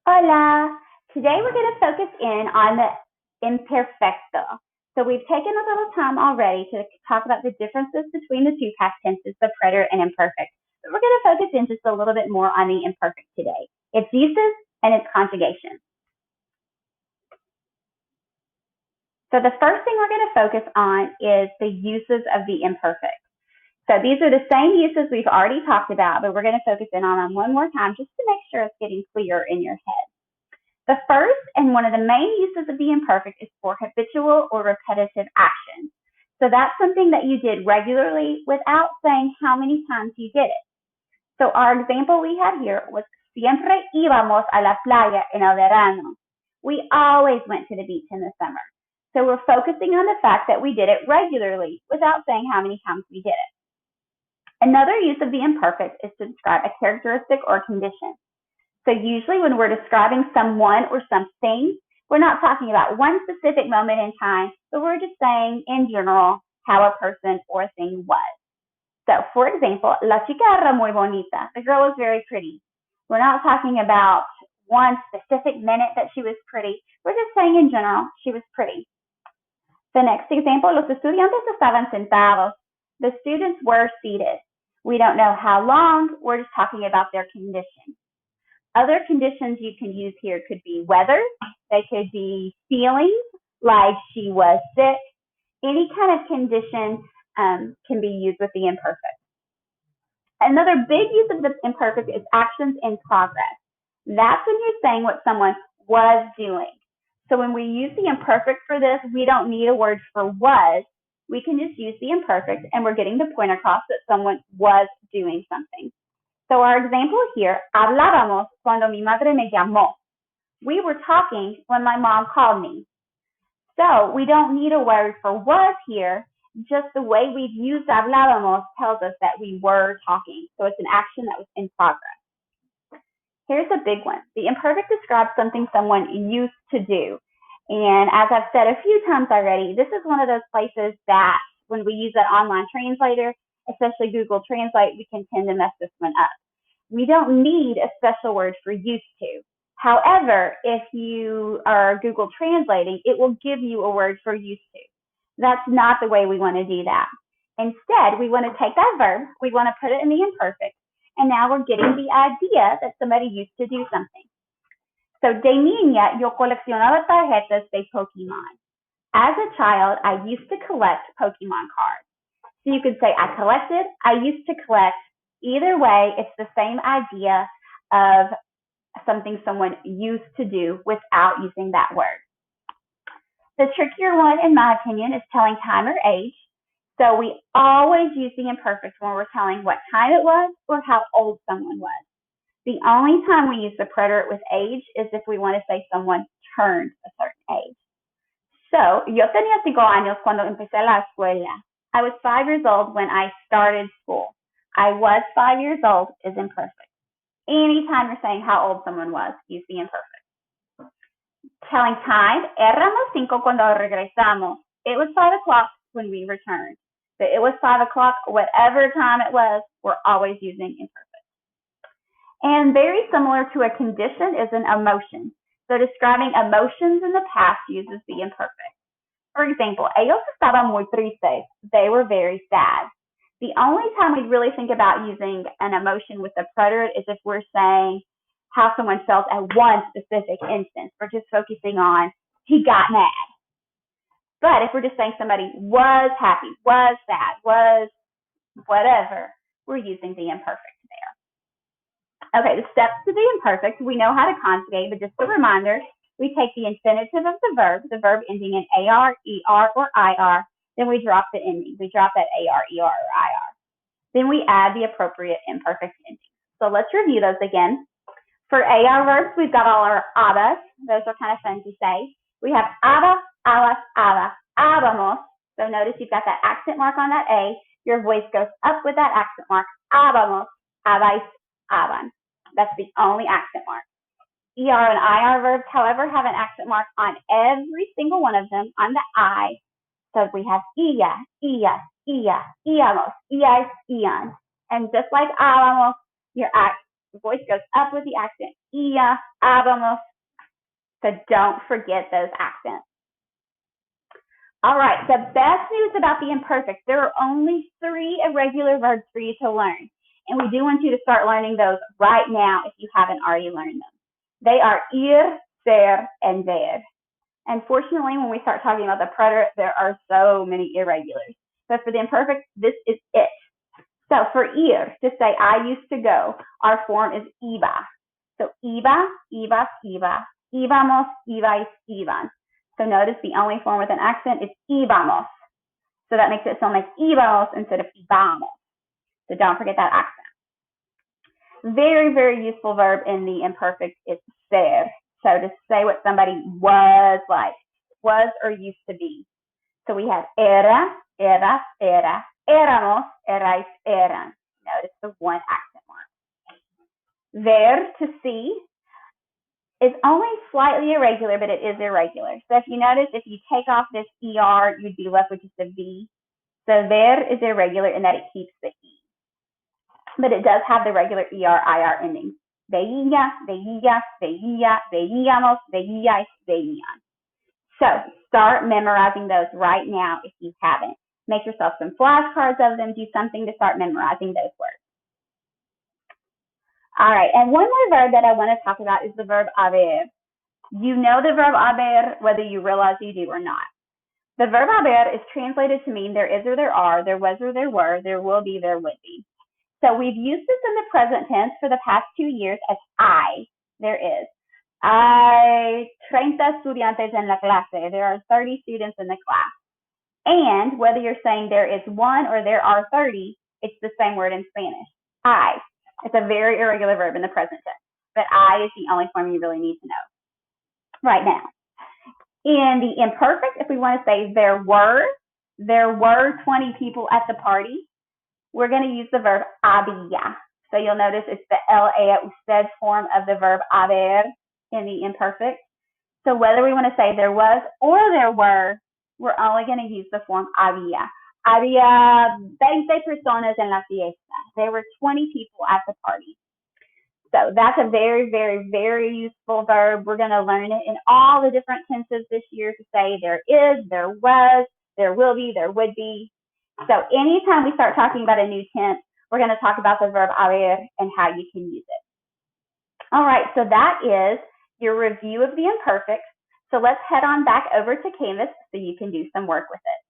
Hola! Today we're going to focus in on the imperfecto. So we've taken a little time already to talk about the differences between the two past tenses, the preterite and imperfect. But we're going to focus in just a little bit more on the imperfect today, its uses and its conjugation. So the first thing we're going to focus on is the uses of the imperfect. So these are the same uses we've already talked about, but we're going to focus in on them one more time just to make sure it's getting clear in your head. The first and one of the main uses of the imperfect is for habitual or repetitive action. So that's something that you did regularly without saying how many times you did it. So our example we had here was siempre íbamos a la playa en el verano. We always went to the beach in the summer. So we're focusing on the fact that we did it regularly without saying how many times we did it. Another use of the imperfect is to describe a characteristic or condition. So usually when we're describing someone or something, we're not talking about one specific moment in time, but we're just saying in general how a person or thing was. So for example, la chica era muy bonita. The girl was very pretty. We're not talking about one specific minute that she was pretty. We're just saying in general she was pretty. The next example, los estudiantes estaban sentados. The students were seated. We don't know how long. We're just talking about their condition. Other conditions you can use here could be weather. They could be feelings, like she was sick. Any kind of condition can be used with the imperfect. Another big use of the imperfect is actions in progress. That's when you're saying what someone was doing. So when we use the imperfect for this, we don't need a word for was. We can just use the imperfect, and we're getting the point across that someone was doing something. So our example here, hablábamos cuando mi madre me llamó. We were talking when my mom called me. So we don't need a word for was here. Just the way we've used hablábamos tells us that we were talking. So it's an action that was in progress. Here's a big one. The imperfect describes something someone used to do. And as I've said a few times already, this is one of those places that when we use that online translator, especially Google Translate, we can tend to mess this one up. We don't need a special word for used to. However, if you are Google translating, it will give you a word for used to. That's not the way we want to do that. Instead, we want to take that verb, we want to put it in the imperfect, and now we're getting the idea that somebody used to do something. So, de niña, yo coleccionaba tarjetas de Pokemon. As a child, I used to collect Pokemon cards. So you could say I collected, I used to collect. Either way, it's the same idea of something someone used to do without using that word. The trickier one, in my opinion, is telling time or age. So we always use the imperfect when we're telling what time it was or how old someone was. The only time we use the preterite with age is if we want to say someone turned a certain age. So, yo tenía 5 años cuando empecé la escuela. I was 5 years old when I started school. I was 5 years old is imperfect. Anytime you're saying how old someone was, use the imperfect. Telling time, éramos 5 cuando regresamos. It was 5 o'clock when we returned. So it was 5 o'clock, whatever time it was, we're always using imperfect. And very similar to a condition is an emotion. So describing emotions in the past uses the imperfect. For example, ellos estaban muy tristes. They were very sad. The only time we really think about using an emotion with the preterite is if we're saying how someone felt at one specific instance. We're just focusing on he got mad. But if we're just saying somebody was happy, was sad, was whatever, we're using the imperfect there. Okay, the steps to the imperfect, we know how to conjugate, but just a reminder, we take the infinitive of the verb ending in AR, ER, or IR, then we drop the ending. We drop that AR, ER, or IR. Then we add the appropriate imperfect ending. So let's review those again. For AR verbs, we've got all our habas. Those are kind of fun to say. We have haba, habas, haba, habamos. So notice you've got that accent mark on that A. Your voice goes up with that accent mark. Habamos, habais, haban. That's the only accent mark. ER and IR verbs, however, have an accent mark on every single one of them on the I. So we have ia, ia, ia, íamos, iais, ian. And just like habamos, The voice goes up with the accent. Ia, habamos. So don't forget those accents. All right, the best news about the imperfect, there are only 3 irregular verbs for you to learn. And we do want you to start learning those right now if you haven't already learned them. They are ir, ser, and ver. Unfortunately, when we start talking about the preterite, there are so many irregulars. But for the imperfect, this is it. So for ir, to say I used to go, our form is iba. So iba, ibas, iba, íbamos, ibais, iban. So notice the only form with an accent is íbamos. So that makes it sound like íbamos instead of íbamos. So don't forget that accent. Very, very useful verb in the imperfect is ser. So to say what somebody was like, was or used to be. So we have era, eras, era, éramos, erais, eran. Notice the one accent mark. Ver, to see, is only slightly irregular, but it is irregular. So if you notice, if you take off this ER, you'd be left with just a V. So ver is irregular in that it keeps the E. But it does have the regular ER, IR endings. Veía, veías, veía, veíamos, veíais, veían. So start memorizing those right now if you haven't. Make yourself some flashcards of them. Do something to start memorizing those words. All right, and one more verb that I want to talk about is the verb haber. You know the verb haber whether you realize you do or not. The verb haber is translated to mean there is or there are, there was or there were, there will be, there would be. So we've used this in the present tense for the past 2 years as I, there is. Hay 30 estudiantes en la clase. There are 30 students in the class. And whether you're saying there is 1 or there are 30, it's the same word in Spanish. I. It's a very irregular verb in the present tense. But I is the only form you really need to know right now. In the imperfect, if we want to say there were 20 people at the party, we're going to use the verb había. So you'll notice it's the la usted form of the verb haber in the imperfect. So whether we want to say there was or there were, we're only going to use the form había. Había 20 personas en la fiesta. There were 20 people at the party. So that's a very, very, very useful verb. We're going to learn it in all the different tenses this year to say there is, there was, there will be, there would be. So anytime we start talking about a new tense, we're going to talk about the verb haber and how you can use it. All right, so that is your review of the imperfect. So let's head on back over to Canvas so you can do some work with it.